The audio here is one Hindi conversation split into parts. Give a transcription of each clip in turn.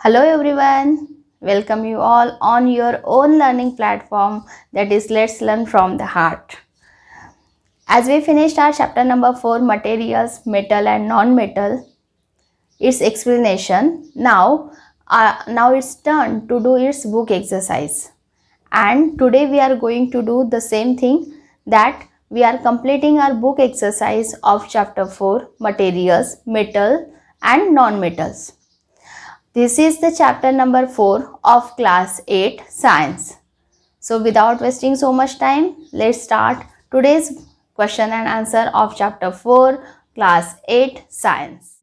Hello everyone, welcome you all on your own learning platform, that is Let's Learn from the Heart. As we finished our chapter number 4, materials, metal and non-metal, its explanation, now it's turn to do its book exercise. And today we are going to do the same thing, that we are completing our book exercise of chapter 4, materials, metal and non-metals. This is the chapter number 4 of class 8 science. So without wasting so much time, let's start today's question and answer of chapter 4 class 8 science.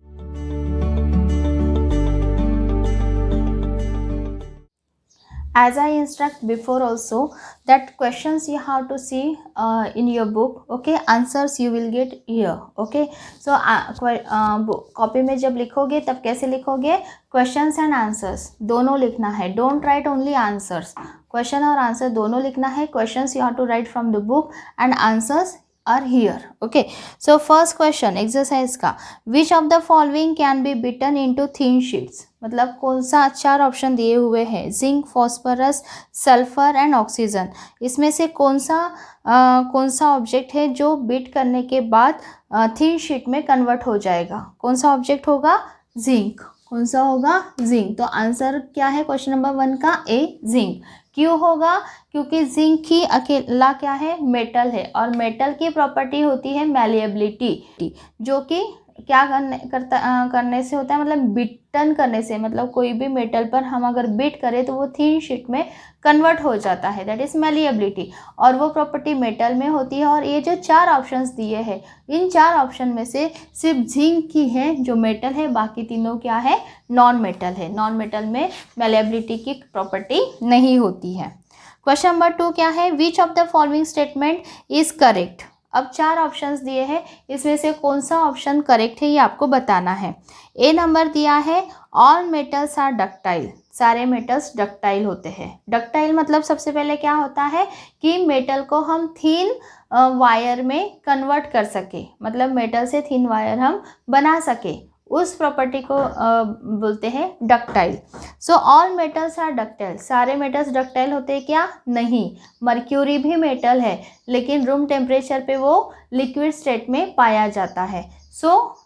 As I instruct before also, that questions you have to see in your book, okay, answers you will get here, okay. So copy में जब लिखोगे तब कैसे लिखोगे, क्वेश्चंस एंड आंसर्स दोनों लिखना है. Don't write only answers, question और आंसर दोनों लिखना है. Questions you have to write from the book and answers are here, okay. So first question exercise का, which of the following can be beaten into thin sheets, मतलब कौन सा, चार ऑप्शन दिए हुए हैं, zinc, phosphorus, sulphur and oxygen. इसमें से कौन सा ऑब्जेक्ट है जो बीट करने के बाद थिन शीट में कन्वर्ट हो जाएगा. कौन सा ऑब्जेक्ट होगा, जिंक. कौन सा होगा, जिंक. तो आंसर क्या है क्वेश्चन नंबर 1 का, ए, जिंक. क्यों होगा, क्योंकि जिंक ही अकेला क्या है, मेटल है, और मेटल की प्रॉपर्टी होती है मैलिएबिलिटी, जो कि क्या करने से होता है, मतलब बिटन करने से, मतलब कोई भी मेटल पर हम अगर बीट करें तो वो थीन शीट में कन्वर्ट हो जाता है, दैट इज मैलिएबिलिटी, और वो प्रॉपर्टी मेटल में होती है. और ये जो चार ऑप्शंस दिए हैं, इन चार ऑप्शन में से सिर्फ जिंक की है जो मेटल है, बाकी तीनों क्या है, नॉन मेटल है. नॉन मेटल में मैलिएबिलिटी की प्रॉपर्टी नहीं होती है. क्वेश्चन नंबर 2 क्या है, which of the following statement is correct. अब चार ऑप्शंस दिए हैं, इसमें से कौन सा ऑप्शन करेक्ट है ये आपको बताना है. ए नंबर दिया है, ऑल मेटल्स आर डक्टाइल, सारे मेटल्स डक्टाइल होते हैं. डक्टाइल मतलब सबसे पहले क्या होता है कि मेटल को हम थीन वायर में कन्वर्ट कर सके, मतलब मेटल से थीन वायर हम बना सके, उस प्रॉपर्टी को बोलते हैं ductile. So all metals are ductile, सारे मेटल्स डक्टाइल होते हैं क्या, नहीं. मर्क्यूरी भी मेटल है, लेकिन रूम टेम्परेचर पे वो लिक्विड स्टेट में पाया जाता है. So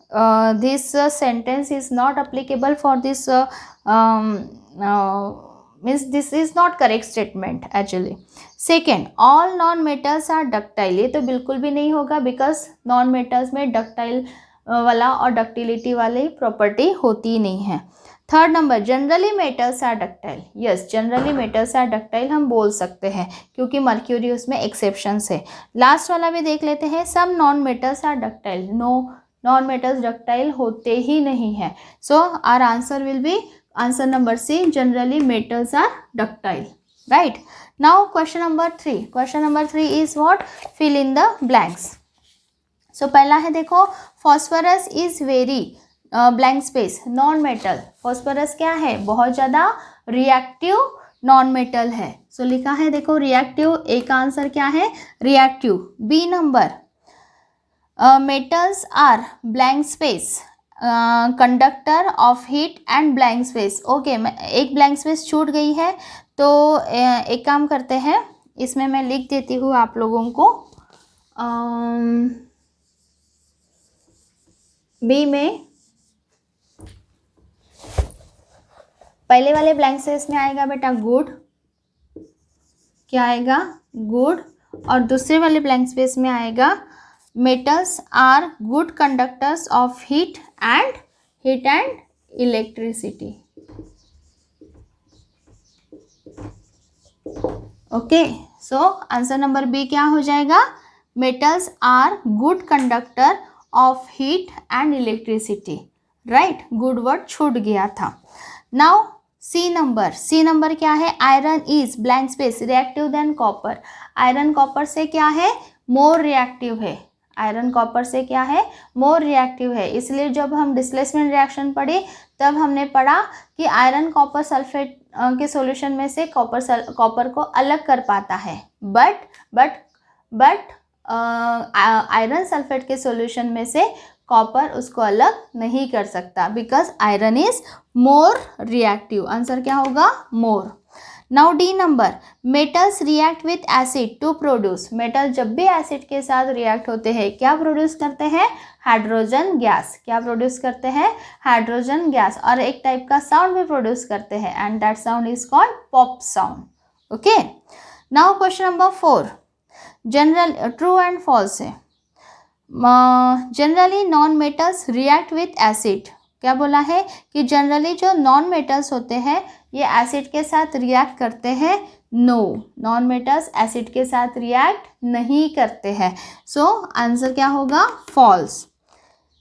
this sentence is not applicable for this, means this is not correct statement actually. Second, all non metals are ductile, ये तो बिल्कुल भी नहीं होगा, बिकॉज नॉन मेटल्स में डक्टाइल वाला और डक्टिलिटी वाली प्रॉपर्टी होती नहीं है. Third number, generally metals are ductile, yes, generally metals are ductile हम बोल सकते हैं, क्योंकि मर्क्यूरी उसमें एक्सेप्शंस है. लास्ट वाला भी देख लेते हैं, some non metals are ductile, no, non metals ductile होते ही नहीं है. So our answer will be answer number C, generally metals are ductile, right. Now question number 3, question number 3 is what, fill in the blanks. So पहला है, देखो, phosphorus is very blank space non metal. Phosphorus क्या है, बहुत ज़्यादा रिएक्टिव नॉन मेटल है. सो लिखा है, देखो, रिएक्टिव, ए का आंसर क्या है, reactive. B number, metals are blank space conductor of heat and blank space. Okay, एक ब्लैंक स्पेस छूट गई है, तो एक काम करते हैं, इसमें मैं लिख देती हूँ आप लोगों को. बी में पहले वाले ब्लैंक स्पेस में आएगा बेटा गुड, क्या आएगा, गुड. और दूसरे वाले ब्लैंक स्पेस में आएगा metals are good conductors of heat and electricity. Okay, so answer number B क्या हो जाएगा, metals are good conductor of heat and electricity, right. Good word छूट गया था. नाउ सी नंबर क्या है, iron is blank space reactive than copper. Iron copper से क्या है, मोर रिएक्टिव है. आयरन कॉपर से क्या है, मोर रिएक्टिव है. इसलिए जब हम डिस्प्लेसमेंट रिएक्शन पढ़े तब हमने पढ़ा कि आयरन कॉपर सल्फेट के सॉल्यूशन में से कॉपर को अलग कर पाता है, बट आयरन सल्फेट के सॉल्यूशन में से कॉपर उसको अलग नहीं कर सकता, because iron is more reactive, answer क्या होगा more. Now D number, metals react with acid to produce, metal जब भी एसिड के साथ रिएक्ट होते हैं क्या प्रोड्यूस करते हैं, हाइड्रोजन गैस, क्या प्रोड्यूस करते हैं, हाइड्रोजन गैस, और एक टाइप का साउंड भी प्रोड्यूस करते हैं and that sound is called pop sound. Okay, now question number 4, general true and false है। Generally non metals react with acid, क्या बोला है कि जनरली जो नॉन मेटल्स होते हैं ये एसिड के साथ रिएक्ट करते हैं, नो, नॉन मेटल्स एसिड के साथ रिएक्ट नहीं करते हैं, सो आंसर क्या होगा, false.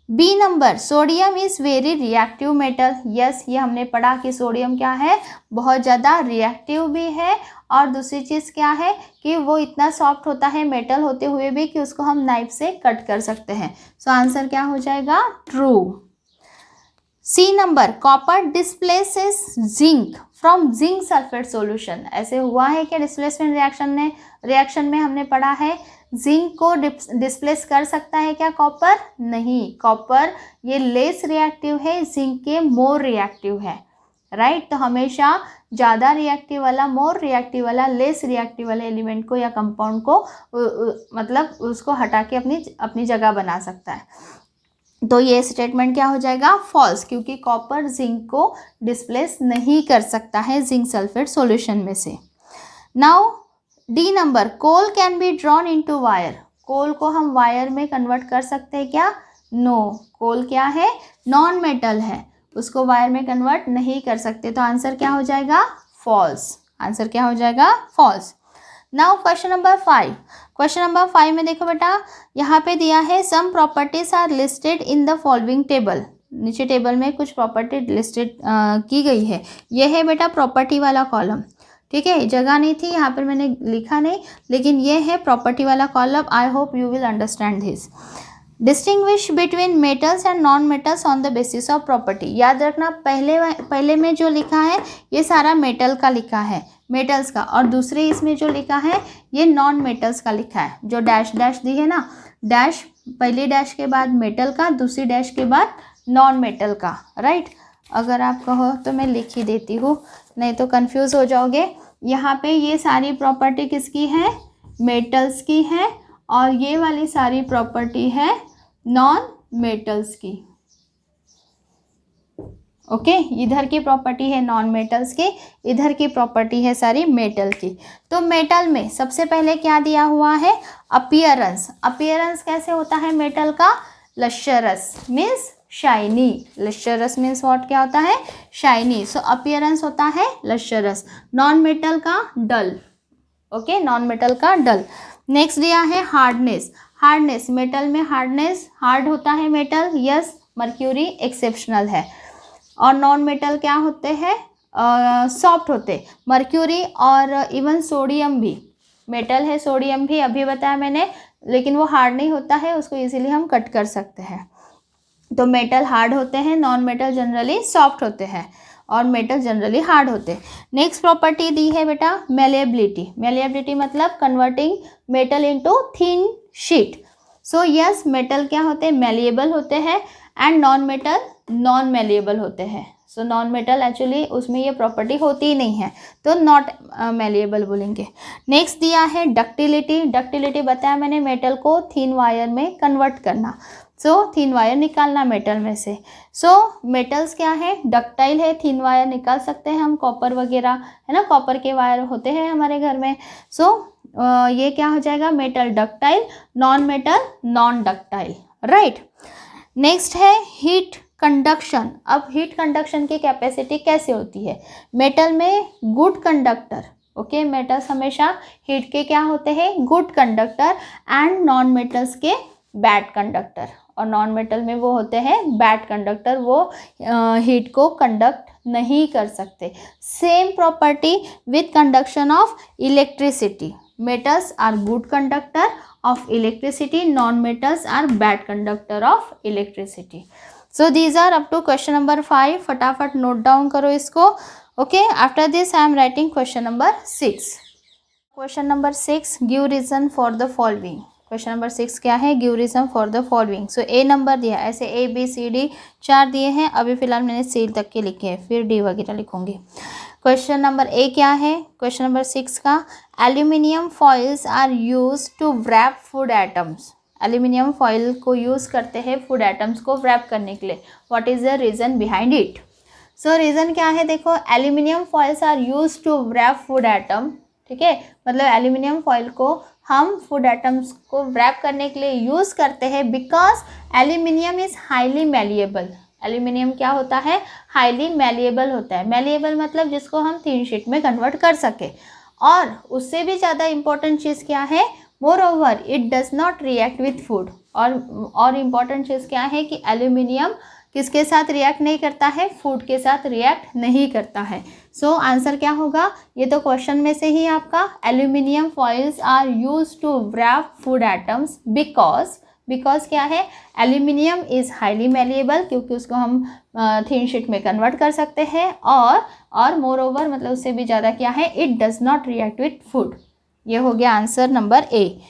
B number, sodium is very reactive metal, yes ये हमने पढ़ा कि सोडियम क्या है, बहुत ज़्यादा रिएक्टिव भी है, और दूसरी चीज़ क्या है कि वो इतना सॉफ्ट होता है मेटल होते हुए भी कि उसको हम नाइफ से कट कर सकते हैं, सो आंसर क्या हो जाएगा, true. C number, copper displaces zinc from zinc sulphate solution, ऐसे हुआ है कि डिस्प्लेसमेंट रिएक्शन में हमने पढ़ा है जिंक को डिस्प्लेस कर सकता है क्या कॉपर, नहीं, कॉपर ये लेस रिएक्टिव है, जिंक के मोर रिएक्टिव है, राइट। तो हमेशा ज़्यादा रिएक्टिव वाला, मोर रिएक्टिव वाला, लेस रिएक्टिव वाले एलिमेंट को या कंपाउंड को मतलब उसको हटा के अपनी जगह बना सकता है। तो ये स्टेटमेंट क्या हो जाएगा, फॉल्स, क्योंकि कॉपर जिंक को डिस्प्लेस नहीं कर सकता है जिंक सल्फेट सॉल्यूशन में से। Now D number, coal can be drawn into wire, coal को हम वायर में कन्वर्ट कर सकते हैं क्या, नो, कोल क्या है, नॉन मेटल है, उसको वायर में कन्वर्ट नहीं कर सकते, तो आंसर क्या हो जाएगा, फॉल्स, आंसर क्या हो जाएगा, false. Now question number 5, question number 5 में देखो बेटा, यहाँ पे दिया है some properties are listed in the following table, नीचे टेबल में कुछ प्रॉपर्टी लिस्टेड की गई है, यह है बेटा प्रॉपर्टी वाला कॉलम, ठीक है, जगह नहीं थी यहाँ पर मैंने लिखा नहीं, लेकिन ये है प्रॉपर्टी वाला column, I hope you will understand this. Distinguish between metals and non metals on the basis of property, याद रखना पहले में जो लिखा है ये सारा मेटल का लिखा है, मेटल्स का, और दूसरे इसमें जो लिखा है ये नॉन मेटल्स का लिखा है, जो डैश डैश दी है ना, डैश पहली डैश के बाद मेटल का, दूसरी डैश के बाद नॉन मेटल का, राइट। अगर आप कहो तो मैं लिख ही देती हूँ, नहीं तो कंफ्यूज हो जाओगे। यहाँ पे ये सारी प्रॉपर्टी किसकी है, मेटल्स की है, और ये वाली सारी प्रॉपर्टी है नॉन मेटल्स की, ओके, इधर की प्रॉपर्टी है नॉन मेटल्स की, इधर की प्रॉपर्टी है सारी मेटल की। तो मेटल में सबसे पहले क्या दिया हुआ है, अपीयरेंस, अपीयरेंस कैसे होता है मेटल का, lustrous means shiny, lustrous means what, क्या होता है, शाइनी, सो अपीयरेंस होता है लश्चरस। नॉन मेटल का डल, ओके, नॉन मेटल का डल। नेक्स्ट दिया है हार्डनेस, हार्डनेस मेटल में हार्डनेस, हार्ड होता है मेटल, यस, मर्क्यूरी एक्सेप्शनल है, और नॉन मेटल क्या होते हैं, सॉफ्ट होते, मर्क्यूरी और इवन सोडियम भी मेटल है, सोडियम भी अभी बताया मैंने, लेकिन वो हार्ड नहीं होता है, उसको इजीली हम कट कर सकते हैं। तो मेटल हार्ड होते हैं, नॉन मेटल जनरली सॉफ्ट होते हैं, और मेटल जनरली हार्ड होते हैं। नेक्स्ट प्रॉपर्टी दी है बेटा मेलिएबिलिटी, मेलिएबिलिटी मतलब converting metal into thin sheet, so yes metal क्या होते हैं, मेलिएबल होते हैं, and non metal non malleable होते हैं, सो नॉन मेटल एक्चुअली उसमें ये प्रॉपर्टी होती ही नहीं है, तो नॉट मेलिएबल बोलेंगे। नेक्स्ट दिया है डक्टिलिटी, डक्टिलिटी बताया मैंने, मेटल को थिन वायर में कन्वर्ट करना, सो थिन वायर निकालना मेटल में से, सो मेटल्स क्या है, डक्टाइल है, थिन वायर निकाल सकते हैं हम, कॉपर वगैरह है ना, कॉपर के वायर होते हैं हमारे घर में, सो ये क्या हो जाएगा, metal ductile, non metal non ductile, right. Next है हीट कंडक्शन, अब हीट कंडक्शन की कैपेसिटी कैसे होती है, मेटल में गुड कंडक्टर, ओके, मेटल्स हमेशा हीट के क्या होते हैं, good conductor, and non metals के बैड कंडक्टर, और नॉन मेटल में वो होते हैं बैड कंडक्टर, वो हीट को कंडक्ट नहीं कर सकते। Same property with conduction of electricity, metals are good conductor of electricity, non-metals are bad conductor of electricity. So these are up to question number 5, फटाफट note down करो इसको, okay. After this I am writing question number 6. Question number 6, give reason for the following. Question number 6 क्या है, give reason for the following. So A number दिया, ऐसे ए बी सी डी 4 दिए हैं, अभी फिलहाल मैंने सी तक के लिखे हैं, फिर डी वगैरह लिखूंगी। क्वेश्चन नंबर ए क्या है, क्वेश्चन नंबर 6 का, aluminium foils are use to wrap food items. Aluminium foil को यूज़ करते हैं फूड आइटम्स को व्रैप करने के लिए, what is the reason behind it. So reason क्या है, देखो aluminium foils are use to wrap food item, ठीक है, मतलब एल्यूमिनियम फॉइल को हम फूड आइटम्स को व्रैप करने के लिए यूज़ करते हैं because aluminium is highly malleable. Aluminium क्या होता है, हाईली मैलिएबल होता है। मैलिएबल मतलब जिसको हम थिन शीट में कन्वर्ट कर सके, और उससे भी ज़्यादा इम्पोर्टेंट चीज़ क्या है, more over it does not react with food. और इम्पॉर्टेंट चीज़ क्या है कि एल्यूमिनियम किसके साथ रिएक्ट नहीं करता है, फूड के साथ रिएक्ट नहीं करता है। सो आंसर क्या होगा, ये तो क्वेश्चन में से ही आपका, aluminium foils are use to wrap food items because क्या है, एल्यूमिनियम इज़ हाईली मैलिएबल, क्योंकि उसको हम थिन शीट में कन्वर्ट कर सकते हैं, और मोर ओवर मतलब उससे भी ज़्यादा क्या है, it does not react with food. ये हो गया answer number A.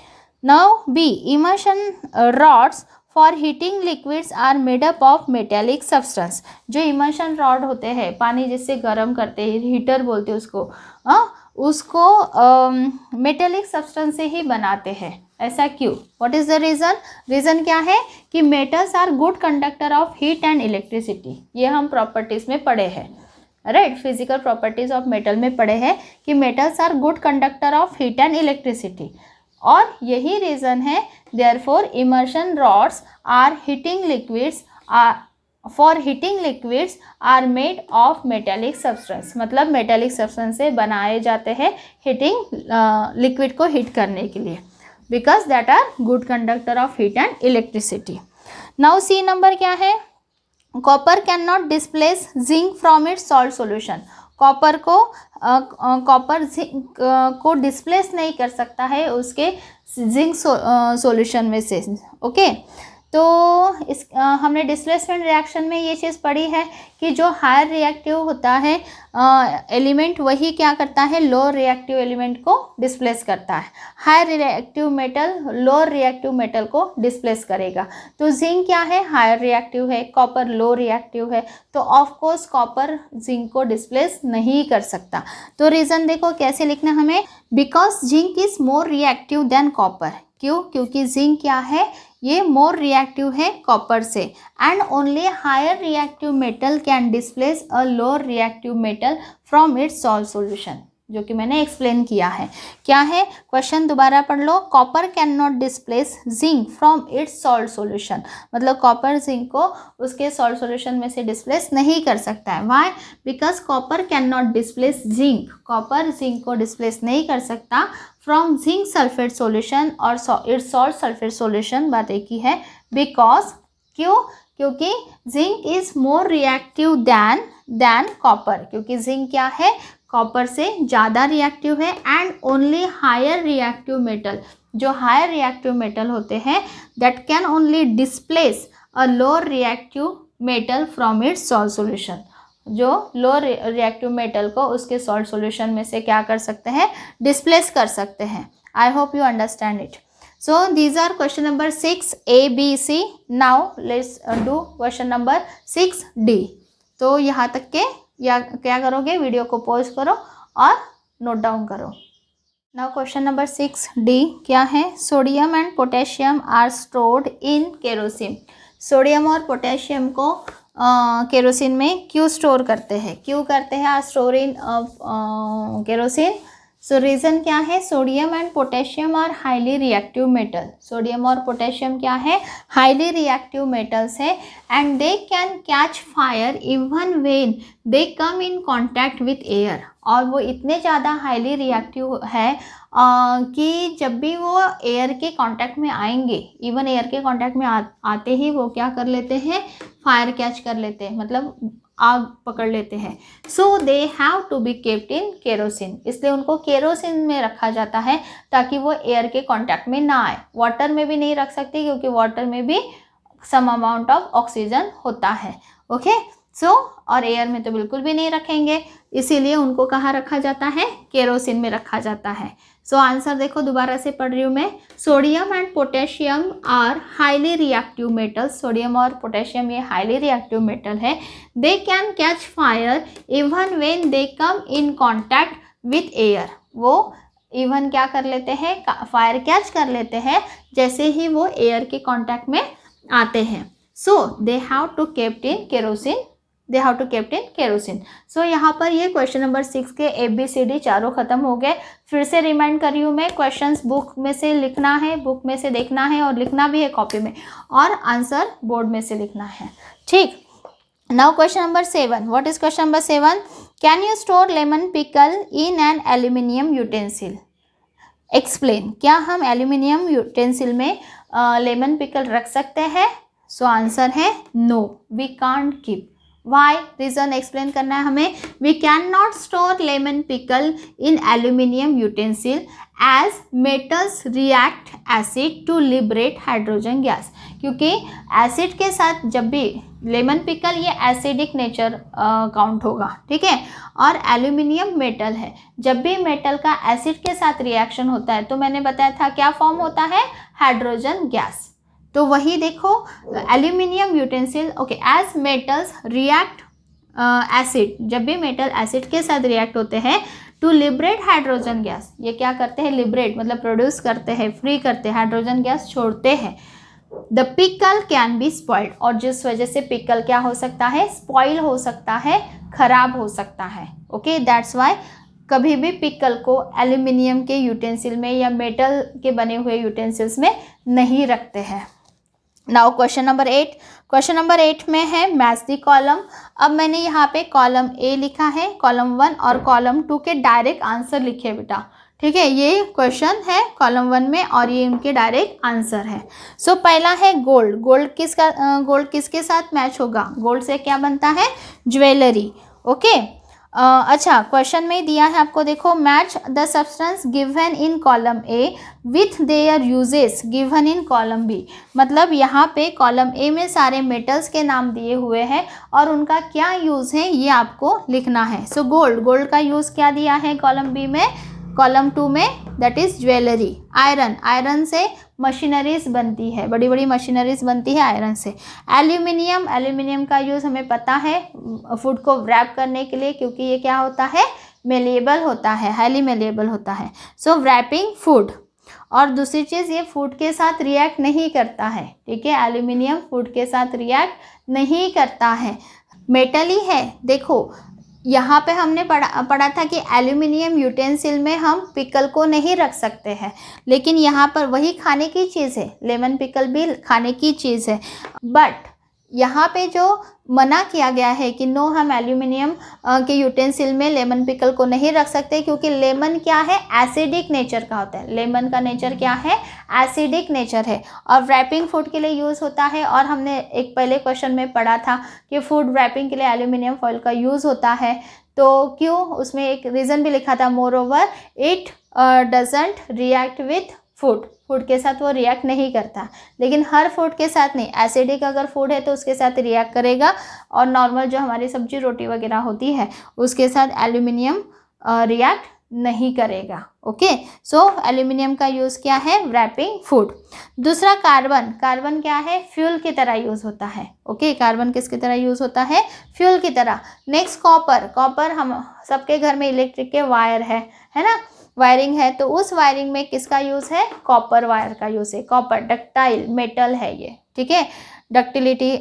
Now B, immersion rods for heating liquids are made up of metallic substance. जो इमर्शन रॉड होते हैं, पानी जिससे गर्म करते हैं, हीटर बोलते हैं उसको मेटेलिक सब्सटेंस से ही बनाते हैं। ऐसा क्यों, what is the reason. Reason क्या है कि metals are good conductor of heat and electricity. ये हम प्रॉपर्टीज़ में पढ़े हैं, right, physical properties of metal में पढ़े हैं कि metals are good conductor of heat and electricity, और यही रीज़न है therefore immersion rods are heating liquids are made of metallic substance. मतलब मेटेलिक सब्सटेंस से बनाए जाते हैं हीटिंग लिक्विड को हीट करने के लिए, because that are good conductor of heat and electricity. Now C number क्या है, copper can not displace zinc from its salt solution. Copper zinc को डिस्प्लेस नहीं कर सकता है उसके जिंक सॉल्यूशन में से, ओके। तो हमने डिस्प्लेसमेंट रिएक्शन में ये चीज़ पढ़ी है कि जो हायर रिएक्टिव होता है एलिमेंट, वही क्या करता है, लोअर रिएक्टिव एलिमेंट को डिस्प्लेस करता है। Higher reactive metal lower reactive metal को डिस्प्लेस करेगा। तो जिंक क्या है, हायर रिएक्टिव है, कॉपर लो रिएक्टिव है, तो ऑफ कोर्स कॉपर जिंक को डिस्प्लेस नहीं कर सकता। तो रीज़न देखो कैसे लिखना हमें, because zinc is more reactive than copper. क्यों, क्योंकि जिंक क्या है, ये मोर रिएक्टिव है कॉपर से, and only higher reactive metal can displace a lower reactive metal from its salt solution, जो कि मैंने एक्सप्लेन किया है। क्या है क्वेश्चन, दोबारा पढ़ लो, copper can not displace zinc from its salt solution. मतलब कॉपर जिंक को उसके सॉल्ट सॉल्यूशन में से डिस्प्लेस नहीं कर सकता है। Why, because copper can not displace zinc, copper zinc को डिस्प्लेस नहीं कर सकता फ्रॉम जिंक सल्फेट सॉल्यूशन और इट्स सॉल्ट सल्फेट सॉल्यूशन, बात एक ही है। बिकॉज क्यों, क्योंकि zinc is more reactive than copper, क्योंकि जिंक क्या है, कॉपर से ज़्यादा रिएक्टिव है, and only higher reactive metal, जो हायर रिएक्टिव मेटल होते हैं that can only displace a lower reactive metal from its salt solution. जो लोअर रिएक्टिव मेटल को उसके सॉल्ट सॉल्यूशन में से क्या कर सकते हैं, डिस्प्लेस कर सकते हैं। I hope you understand it. So these are question number 6 A, B, C. Now let's do question number 6 D. तो यहाँ तक के या क्या करोगे, वीडियो को पॉज करो और नोट डाउन करो। नाउ क्वेश्चन नंबर 6 D क्या है, sodium and potassium are stored in kerosene. Sodium और पोटेशियम को केरोसिन में क्यों स्टोर करते हैं, are store in kerosene. So reason क्या है, sodium and potassium are highly reactive metal. Sodium और पोटेशियम क्या है, हाईली रिएक्टिव मेटल्स है, and they can catch fire even when they come in contact with air. और वो इतने ज़्यादा हाईली रिएक्टिव है कि जब भी वो एयर के कांटेक्ट में आएंगे, इवन एयर के कांटेक्ट में आते ही वो क्या कर लेते हैं, फायर कैच कर लेते हैं, मतलब आग पकड़ लेते हैं। So they have to be kept in kerosene, इसलिए उनको केरोसिन में रखा जाता है ताकि वो एयर के कांटेक्ट में ना आए। वाटर में भी नहीं रख सकते क्योंकि वाटर में भी सम अमाउंट ऑफ ऑक्सीजन होता है, ओके। सो और एयर में तो बिल्कुल भी नहीं रखेंगे, इसीलिए उनको कहाँ रखा जाता है, केरोसिन में रखा जाता है। सो आंसर देखो, दोबारा से पढ़ रही हूँ मैं। Sodium and potassium are highly reactive metals. Sodium और पोटेशियम ये हाईली रिएक्टिव मेटल है। They can catch fire even when they come in contact with air. वो इवन क्या कर लेते हैं, फायर कैच कर लेते हैं जैसे ही वो एयर के कॉन्टैक्ट में आते हैं। So they have to kept in kerosene, they have to kept in kerosene. So यहाँ पर ये क्वेश्चन नंबर 6 के ABCD चारों खत्म हो गए। फिर से रिमाइंड कर रही हूँ मैं, क्वेश्चंस बुक में से लिखना है, बुक में से देखना है और लिखना भी है कॉपी में, और आंसर बोर्ड में से लिखना है, ठीक। Now question number 7, what is question number 7? Can you store lemon pickle in an aluminium utensil? Explain, क्या हम एल्यूमिनियम यूटेंसिल में लेमन पिकल रख सकते हैं? सो आंसर है no, we can't keep. Why? Reason explain करना है हमें। We can not store lemon pickle in aluminium utensil as metals react acid to liberate hydrogen gas. क्योंकि एसिड के साथ जब भी लेमन पिकल, ये एसिडिक नेचर काउंट होगा, ठीक है। और एल्यूमिनियम मेटल है, जब भी मेटल का एसिड के साथ रिएक्शन होता है तो मैंने बताया था क्या फॉर्म होता है, हाइड्रोजन गैस। तो वही देखो, aluminium utensil, okay, as metals react acid, जब भी मेटल एसिड के साथ रिएक्ट होते हैं टू लिबरेट हाइड्रोजन गैस, ये क्या करते हैं, लिबरेट मतलब प्रोड्यूस करते हैं, फ्री करते हैं, हाइड्रोजन गैस छोड़ते हैं। The pickle can be spoiled, और जिस वजह से पिकल क्या हो सकता है, स्पॉइल हो सकता है, खराब हो सकता है, ओके। दैट्स वाई कभी भी पिकल को एल्यूमिनियम के यूटेंसिल में या मेटल के बने हुए यूटेंसिल्स में नहीं रखते हैं। Now question number 8, question number 8 में है मैच द कॉलम। अब मैंने यहाँ पे कॉलम ए लिखा है, कॉलम 1 और कॉलम 2 के डायरेक्ट आंसर लिखे बेटा, ठीक है। ये क्वेश्चन है कॉलम 1 में और ये उनके डायरेक्ट आंसर है। सो पहला है गोल्ड। गोल्ड किसके साथ मैच होगा? गोल्ड से क्या बनता है, ज्वेलरी, ओके। अच्छा, क्वेश्चन में दिया है आपको, देखो, match the substance given in column A with their uses given in column B. मतलब यहाँ पे कॉलम ए में सारे मेटल्स के नाम दिए हुए हैं और उनका क्या यूज़ है ये आपको लिखना है। सो गोल्ड का यूज़ क्या दिया है कॉलम बी में, कॉलम 2 में, दैट इज़ ज्वेलरी। आयरन से मशीनरीज बनती है, बड़ी बड़ी मशीनरीज बनती है आयरन से। एल्यूमिनियम का यूज़ हमें पता है फूड को रैप करने के लिए, क्योंकि ये क्या होता है, मेलेबल होता है, हाईली मेलेबल होता है। सो रैपिंग फूड। और दूसरी चीज़, ये फूड के साथ रिएक्ट नहीं करता है, ठीक है। एल्यूमिनियम फूड के साथ रिएक्ट नहीं करता है, मेटल ही है। देखो यहाँ पे हमने पढ़ा था कि एल्यूमिनियम यूटेंसिल में हम पिकल को नहीं रख सकते हैं, लेकिन यहाँ पर वही खाने की चीज़ है, लेमन पिकल भी खाने की चीज़ है। बट यहाँ पे जो मना किया गया है कि नो, हम एल्यूमिनियम के यूटेंसिल में लेमन पिकल को नहीं रख सकते, क्योंकि लेमन क्या है, एसिडिक नेचर का होता है। लेमन का नेचर क्या है, एसिडिक नेचर है, और रैपिंग फूड के लिए यूज़ होता है। और हमने एक पहले क्वेश्चन में पढ़ा था कि फूड रैपिंग के लिए एल्यूमिनियम फॉइल का यूज़ होता है। तो क्यों, उसमें एक रीज़न भी लिखा था, more over it doesn't react with food के साथ वो रिएक्ट नहीं करता। लेकिन हर फूड के साथ नहीं, एसिडिक अगर फूड है तो उसके साथ रिएक्ट करेगा, और नॉर्मल जो हमारी सब्जी रोटी वगैरह होती है उसके साथ एल्यूमिनियम रिएक्ट नहीं करेगा, ओके। सो एल्यूमिनियम का यूज़ क्या है, रैपिंग फूड। दूसरा कार्बन क्या है, फ्यूल की तरह यूज़ होता है, ओके। कार्बन किसकी तरह यूज़ होता है, फ्यूल की तरह। नेक्स्ट कॉपर हम सबके घर में इलेक्ट्रिक के वायर है ना, वायरिंग है, तो उस वायरिंग में किसका यूज़ है, कॉपर वायर का यूज़ है। कॉपर डक्टाइल मेटल है ये, ठीक है, डक्टिलिटी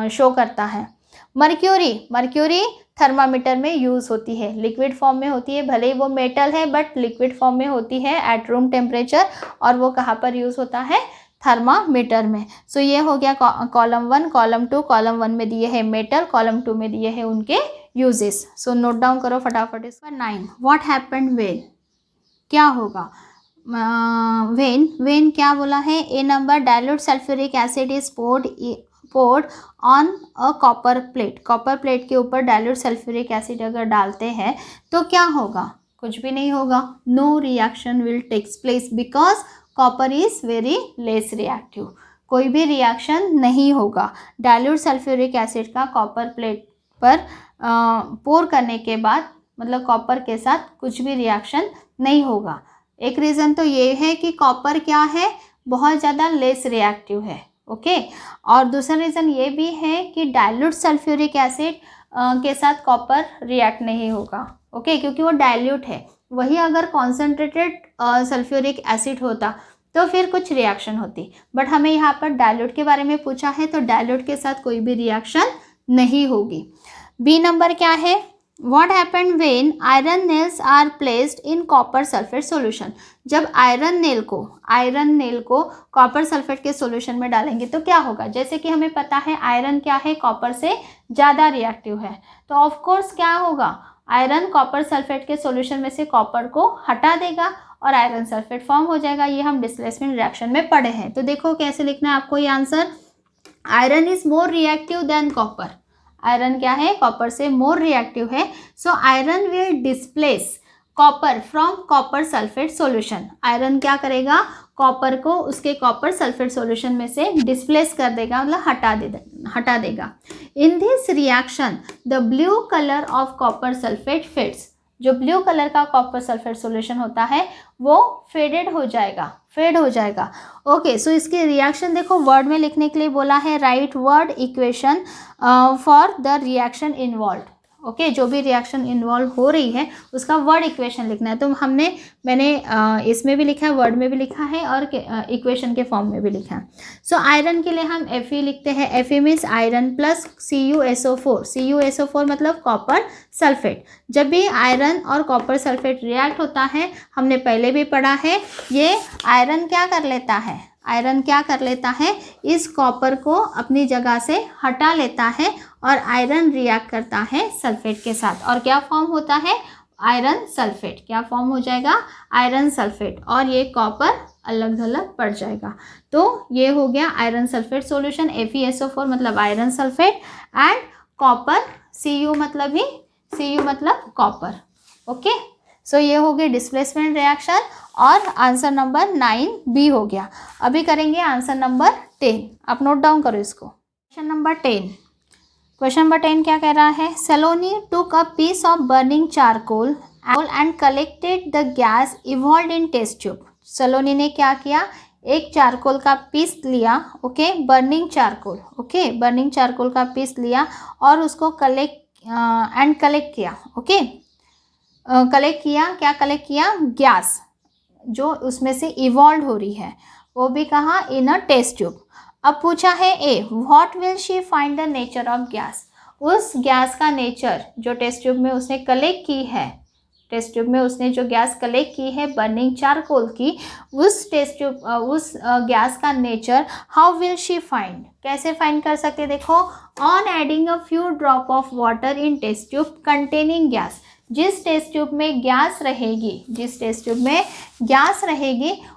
शो करता है। मर्क्यूरी थर्मामीटर में यूज़ होती है, लिक्विड फॉर्म में होती है, भले ही वो मेटल है बट लिक्विड फॉर्म में होती है एट रूम टेम्परेचर, और वो कहाँ पर यूज़ होता है, थर्मामीटर में। सो ये हो गया कॉलम 1, कॉलम 2। कॉलम 1 में दिए हैं मेटल, कॉलम 2 में दिए हैं उनके यूजेस। सो नोट डाउन करो फटाफट इसका। 9, व्हाट हैपेंड व्हेन, क्या होगा, वेन क्या बोला है, A number, dilute sulphuric acid is poured on a copper plate के ऊपर डाइल्यूट सल्फ्यूरिक एसिड अगर डालते हैं तो क्या होगा, कुछ भी नहीं होगा। No reaction will takes place because copper is very less reactive, कोई भी रिएक्शन नहीं होगा। डाइल्यूट सल्फ्यूरिक एसिड का कॉपर प्लेट पर पोर करने के बाद मतलब कॉपर के साथ कुछ भी रिएक्शन नहीं होगा। एक रीज़न तो ये है कि कॉपर क्या है, बहुत ज़्यादा लेस रिएक्टिव है, ओके। और दूसरा रीज़न ये भी है कि डाइल्यूट सल्फ्यूरिक एसिड के साथ कॉपर रिएक्ट नहीं होगा, ओके, क्योंकि वो डाइल्यूट है। वही अगर कॉन्सेंट्रेटेड सल्फ्यूरिक एसिड होता तो फिर कुछ रिएक्शन होती, बट हमें यहाँ पर डाइल्यूट के बारे में पूछा है तो डाइल्यूट के साथ कोई भी रिएक्शन नहीं होगी। बी नंबर क्या है, what happened when iron nails are placed in copper sulphate solution. जब आयरन नेल को कॉपर सल्फेट के सॉल्यूशन में डालेंगे तो क्या होगा। जैसे कि हमें पता है आयरन क्या है, कॉपर से ज़्यादा रिएक्टिव है, तो ऑफ कोर्स क्या होगा, आयरन कॉपर सल्फेट के सॉल्यूशन में से कॉपर को हटा देगा और आयरन सल्फेट फॉर्म हो जाएगा। ये हम डिस्प्लेसमेंट रिएक्शन में पढ़े हैं। तो देखो कैसे लिखना है आपको ये answer, iron is more reactive than copper. Iron क्या है, कॉपर से मोर रिएक्टिव है। So iron will displace copper from copper sulphate solution. Iron क्या करेगा, कॉपर को उसके कॉपर सल्फेट सॉल्यूशन में से डिस्प्लेस कर देगा, मतलब हटा देगा। In this reaction the blue colour of copper sulphate fades. जो ब्लू कलर का कॉपर सल्फेट सॉल्यूशन होता है वो फेड हो जाएगा। ओके, सो इसके रिएक्शन देखो, वर्ड में लिखने के लिए बोला है, right word equation for the reaction involve. Okay, जो भी रिएक्शन इन्वॉल्व हो रही है उसका वर्ड इक्वेशन लिखना है। तो मैंने इसमें भी लिखा है, वर्ड में भी लिखा है और इक्वेशन के फॉर्म में भी लिखा है। सो आयरन के लिए हम Fe लिखते हैं। Fe means iron plus CuSO4। CuSO4 मतलब कॉपर सल्फेट। जब भी आयरन और कॉपर सल्फेट रिएक्ट होता है, हमने पहले भी पढ़ा है, ये आयरन क्या कर लेता है, इस कॉपर को अपनी जगह से हटा लेता है और आयरन रिएक्ट करता है सल्फेट के साथ और क्या फॉर्म होता है, आयरन सल्फेट। क्या फॉर्म हो जाएगा, आयरन सल्फेट, और ये कॉपर अलग थलग पड़ जाएगा। तो ये हो गया आयरन सल्फेट सॉल्यूशन। FeSO4 मतलब iron sulphate and copper, Cu मतलब कॉपर। ओके, सो ये हो गई डिस्प्लेसमेंट रिएक्शन और आंसर नंबर 9B हो गया। अभी करेंगे आंसर नंबर 10। आप नोट डाउन करो इसको। क्वेश्चन नंबर 10 क्या कह रहा है, Saloni took a piece of burning charcoal and collected the gas evolved in test tube. Saloni ने क्या किया, एक चारकोल का पीस लिया, ओके, बर्निंग चारकोल का पीस लिया और उसको कलेक्ट किया, ओके। कलेक्ट किया गैस जो उसमें से इवॉल्व हो रही है, वो भी कहाँ, इन अ टेस्ट ट्यूब। अब पूछा है A, what will she find the nature of gas. उस गैस का नेचर जो टेस्ट ट्यूब में उसने कलेक्ट की है, टेस्ट ट्यूब में उसने जो गैस कलेक्ट की है बर्निंग चारकोल की, उस गैस का nature how will she find, कैसे फाइंड कर सकते, देखो, on adding a few drop of water in test tube containing gas. जिस टेस्ट ट्यूब में गैस रहेगी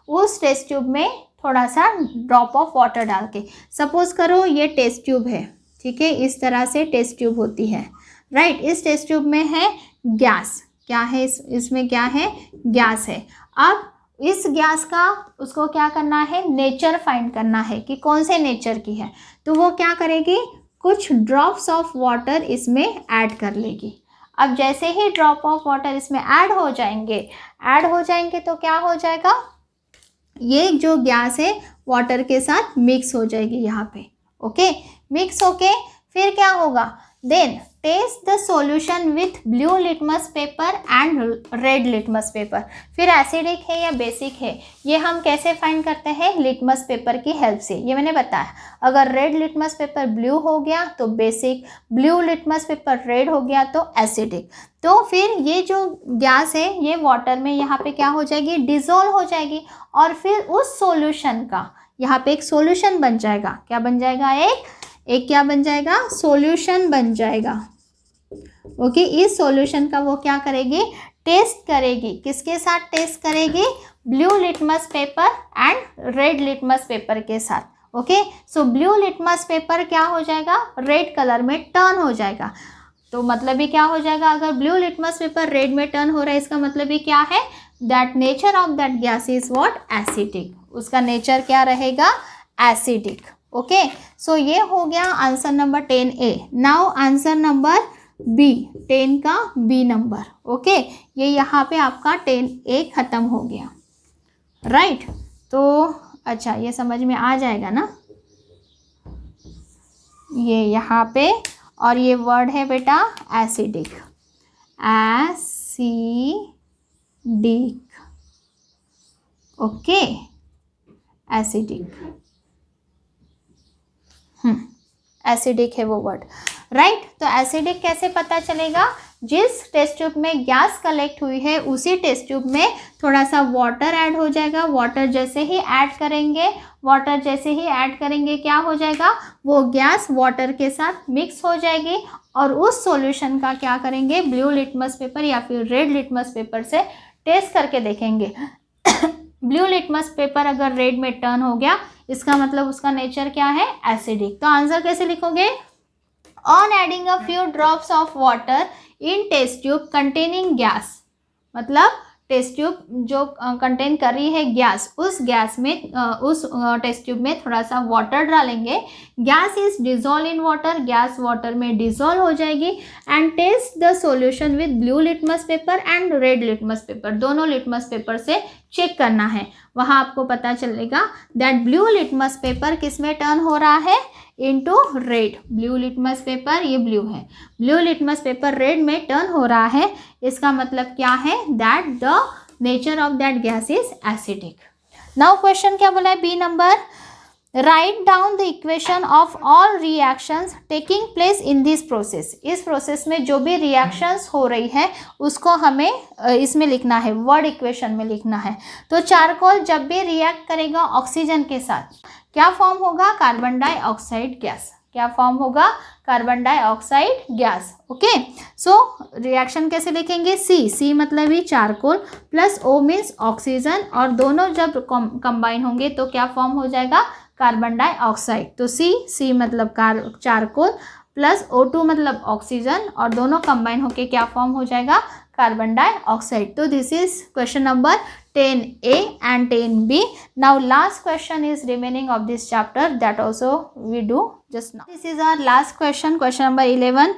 उस टेस्ट ट्यूब में थोड़ा सा ड्रॉप ऑफ वाटर डाल के, सपोज करो ये टेस्ट ट्यूब है, ठीक है, इस तरह से टेस्ट ट्यूब होती है, राइट। इस टेस्ट ट्यूब में है गैस, क्या है, इसमें क्या है, गैस है। अब इस गैस का उसको क्या करना है, नेचर फाइंड करना है कि कौन से नेचर की है। तो वो क्या करेगी, कुछ ड्रॉप्स ऑफ वाटर इसमें ऐड कर लेगी। अब जैसे ही ड्रॉप ऑफ वाटर इसमें ऐड हो जाएंगे तो क्या हो जाएगा, ये जो गैस है वाटर के साथ मिक्स हो जाएगी यहाँ पे, ओके। मिक्स होके फिर क्या होगा, then test the solution with blue litmus paper and red litmus paper. फिर एसिडिक है या बेसिक है ये हम कैसे फाइंड करते हैं, लिटमस पेपर की हेल्प से। ये मैंने बताया, अगर रेड लिटमस पेपर ब्लू हो गया तो basic, blue litmus paper red हो गया तो एसिडिक। तो फिर ये जो गैस है ये वाटर में यहाँ पे क्या हो जाएगी, डिज़ोल्व हो जाएगी और फिर उस सॉल्यूशन का यहाँ पे एक सॉल्यूशन बन जाएगा। क्या बन जाएगा, एक क्या बन जाएगा, सॉल्यूशन बन जाएगा, ओके। इस सॉल्यूशन का वो क्या करेगी, टेस्ट करेगी, किसके साथ टेस्ट करेगी, blue litmus paper and red litmus paper के साथ, ओके। सो ब्लू लिटमस पेपर क्या हो जाएगा, रेड कलर में टर्न हो जाएगा। तो मतलब ही क्या हो जाएगा, अगर ब्लू लिटमस पेपर रेड में टर्न हो रहा है इसका मतलब ही क्या है, that nature of that gas is what, acidic. उसका नेचर क्या रहेगा, एसिडिक। ओके, सो ये हो गया answer number 10A। Now answer number B, 10 का B नंबर। ओके, ये यहाँ पे आपका 10A खत्म हो गया, राइट। तो अच्छा, ये समझ में आ जाएगा ना, ये यहाँ पे, और ये वर्ड है बेटा acidic, acidic. Okay, acidic, acidic है वो वर्ड, राइट। तो एसिडिक कैसे पता चलेगा? जिस टेस्ट ट्यूब में गैस कलेक्ट हुई है उसी टेस्ट ट्यूब में थोड़ा सा वाटर ऐड हो जाएगा। वाटर जैसे ही ऐड करेंगे क्या हो जाएगा? वो गैस वाटर के साथ मिक्स हो जाएगी और उस सॉल्यूशन का क्या करेंगे? ब्लू लिटमस पेपर या फिर रेड लिटमस पेपर से टेस्ट करके देखेंगे। ब्लू लिटमस पेपर अगर रेड में टर्न हो गया, इसका मतलब उसका नेचर क्या है? एसिडिक। तो आंसर कैसे लिखोगे? On adding a few drops of water in test tube containing gas, मतलब टेस्ट ट्यूब जो कंटेन कर रही है गैस, उस गैस में उस टेस्ट ट्यूब में थोड़ा सा वाटर डालेंगे। Gas is dissolve in water, gas water में डिजोल्व हो जाएगी। And test the solution with blue litmus paper and red litmus paper, दोनों लिटमस पेपर से चेक करना है। वहाँ आपको पता चलेगा दैट ब्लू लिटमस पेपर किस में टर्न हो रहा है? Into red. Blue litmus paper, ये ब्लू है, ब्लू लिटमस पेपर रेड में टर्न हो रहा है। इसका मतलब क्या है? That the nature of that gas is acidic. Now question क्या बोला है? B number, write down the equation of all reactions taking place in this process. इस प्रोसेस में जो भी रिएक्शंस हो रही है उसको हमें इसमें लिखना है, वर्ड इक्वेशन में लिखना है। तो चारकोल जब भी रिएक्ट करेगा ऑक्सीजन के साथ, क्या फॉर्म होगा? Carbon dioxide gas. क्या फॉर्म होगा? Carbon dioxide gas. Okay, so reaction कैसे लिखेंगे? सी मतलब ही charcoal plus O means oxygen, और दोनों जब कंबाइन होंगे तो क्या फॉर्म हो जाएगा? Carbon dioxide. तो सी मतलब चारकोल प्लस O2 मतलब ऑक्सीजन, और दोनों कंबाइन होके क्या फॉर्म हो जाएगा? Carbon dioxide. तो this is question number 10A and 10B. Now last question is remaining of this chapter, that also we do just now. This is our last question, question number 11.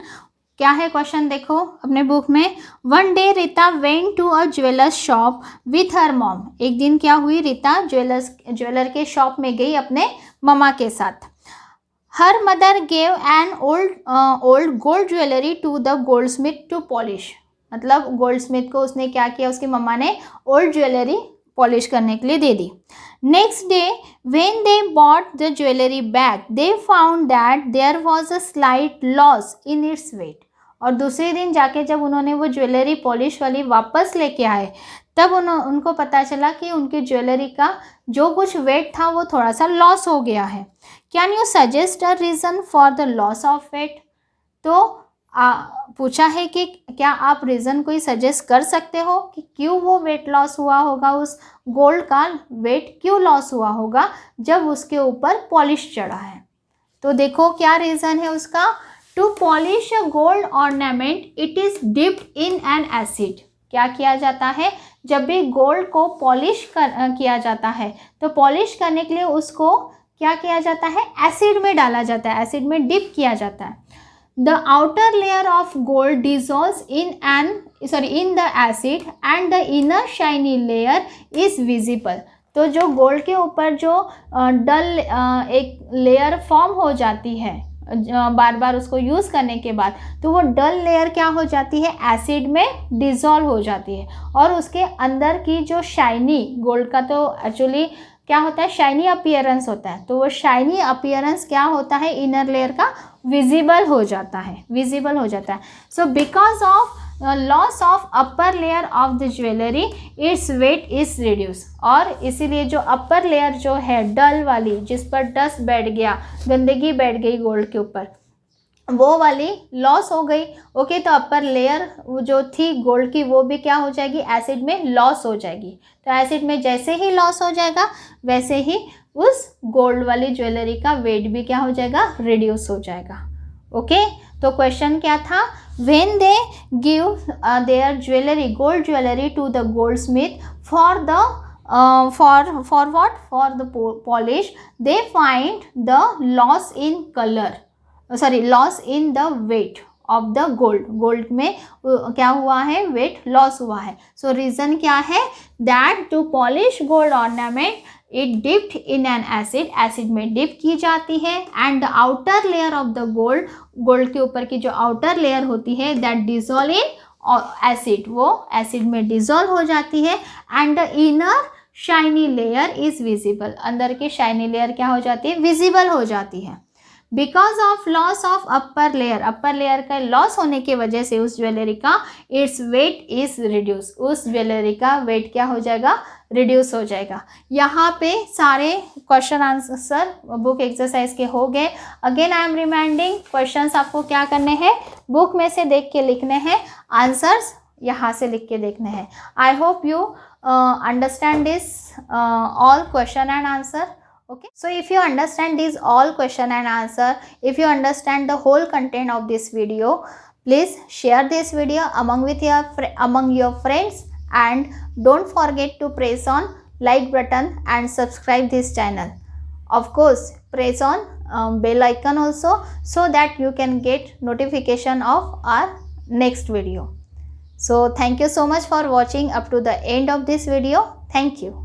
क्या है क्वेश्चन? देखो अपने बुक में। One day Rita went to a jewellers shop with her mom. एक दिन क्या हुई? रीता ज्वेलर के शॉप में गई अपने ममा के साथ। Her mother gave an old gold jewellery to the goldsmith to polish. मतलब गोल्ड स्मिथ को उसने क्या किया? उसकी मम्मा ने ओल्ड ज्वेलरी पॉलिश करने के लिए दे दी। Next day when they bought the jewellery back they found that there was a slight loss in its weight. और दूसरे दिन जाके जब उन्होंने वो ज्वेलरी पॉलिश वाली वापस लेके आए, तब उनको पता चला कि उनकी ज्वेलरी का जो कुछ वेट था वो थोड़ा सा लॉस हो गया है। Can you suggest a reason for the loss of weight? तो पूछा है कि क्या आप रीज़न कोई सजेस्ट कर सकते हो कि क्यों वो वेट लॉस हुआ होगा, उस गोल्ड का वेट क्यों लॉस हुआ होगा जब उसके ऊपर पॉलिश चढ़ा है? तो देखो क्या रीज़न है उसका। To polish a gold ornament it is dipped in an acid. क्या किया जाता है? जब भी गोल्ड को पॉलिश किया जाता है तो पॉलिश करने के लिए उसको क्या किया जाता है? एसिड में डाला जाता है, एसिड में डिप किया जाता है। The outer layer of gold dissolves in the acid and the inner shiny layer is visible. तो जो गोल्ड के ऊपर जो डल एक लेयर फॉर्म हो जाती है बार बार उसको यूज़ करने के बाद, तो वो डल लेयर क्या हो जाती है? एसिड में डिज़ोल्व हो जाती है, और उसके अंदर की जो शाइनी गोल्ड का तो एक्चुअली क्या होता है? शाइनी अपीयरेंस होता है। तो वो शाइनी अपीयरेंस क्या होता है? इनर लेयर का विजिबल हो जाता है, so because of loss of upper layer of the jewellery its weight is reduce. और इसीलिए जो अपर लेयर जो है डल वाली, जिस पर डस्ट बैठ गया, गंदगी बैठ गई गोल्ड के ऊपर, वो वाली लॉस हो गई। ओके, तो अपर लेयर जो थी गोल्ड की वो भी क्या हो जाएगी? एसिड में लॉस हो जाएगी। तो एसिड में जैसे ही लॉस हो जाएगा वैसे ही उस गोल्ड वाली ज्वेलरी का वेट भी क्या हो जाएगा? रिड्यूस हो जाएगा। ओके, तो क्वेश्चन क्या था? When they give their jewellery, gold jewellery to the goldsmith for the for what? For the polish, they find the loss in color, loss in the weight of the gold. Gold में क्या हुआ है? वेट लॉस हुआ है. सो रीजन क्या है? That to polish gold ornament it dipped in an acid, acid में डिप की जाती है. And the outer layer of the gold, gold के ऊपर की जो आउटर लेयर होती है दैट डिजोल्व इन एसिड, वो एसिड में डिजोल्व हो जाती है. And the inner shiny layer is visible, अंदर की शाइनी लेयर क्या हो जाती है? विजिबल हो जाती है. Because of loss of upper layer, upper layer का लॉस होने की वजह से उस ज्वेलरी का इट्स वेट इज रिड्यूस, उस ज्वेलरी का वेट क्या हो जाएगा? रिड्यूस हो जाएगा. यहाँ पे सारे क्वेश्चन आंसर बुक एक्सरसाइज के हो गए. Again I am reminding, questions आपको क्या करने हैं? बुक में से देख के लिखने हैं, आंसर्स यहाँ से लिख के देखने हैं. I hope you understand this all question and answer. Okay, so if you understand these all question and answer, if you understand the whole content of this video, please share this video among your friends, and don't forget to press on like button and subscribe this channel. Of course, press on bell icon also, so that you can get notification of our next video. So thank you so much for watching up to the end of this video. Thank you.